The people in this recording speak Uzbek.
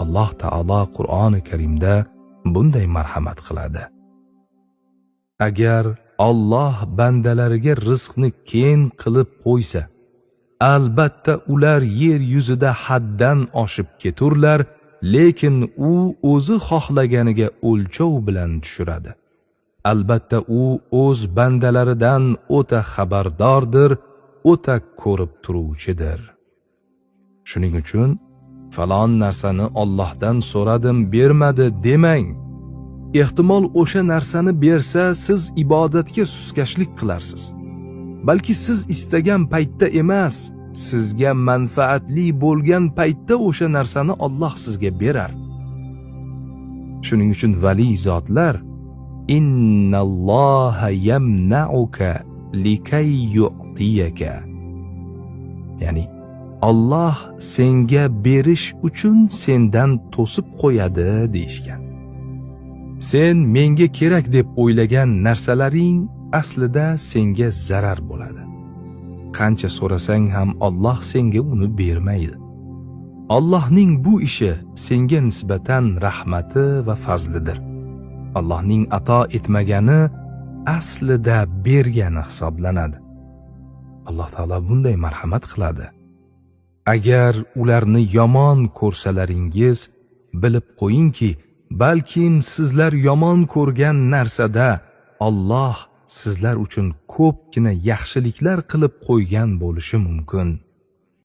Alloh taolo Qur'oni Karimda bunday marhamat qiladi. Agar Alloh bandalariga rizqni keng qilib qo'ysa, albatta ular yer yuzida haddan oshib keturlar, lekin u o'zi xohlaganiga o'lchov bilan tushiradi. Albatta u o'z bandalaridan o'ta xabardordir, o'ta ko'rib turuvchidir. Shuning uchun falon narsani Allohdan so'radim, bermadi demang. Ehtimol o'sha narsani bersa siz ibodatga suskashlik qilarsiz. Balki siz istagan paytda emas, sizga manfaatli bo'lgan paytda o'sha narsani Alloh sizga berar. Shuning uchun vali zotlar innalloha yamna'uka likay yu'tiyaka, ya'ni Alloh senga berish uchun sendan to'sib qo'yadi deyishgan. Sen menga kerak deb o'ylagan narsalaring aslida senga zarar bo'ladi. Qancha so'rasang ham Alloh senga uni bermaydi. Allohning bu ishi senga nisbatan rahmati va fazlidir. Allohning ato etmagani aslida bergani hisoblanadi. Alloh taolo bunday marhamat qiladi. Agar ularni yomon ko'rsalaringiz, bilib qo'yingki, balkim sizlar yomon ko'rgan narsada Alloh sizlar uchun ko'pgina yaxshiliklar qilib qo'ygan bo'lishi mumkin.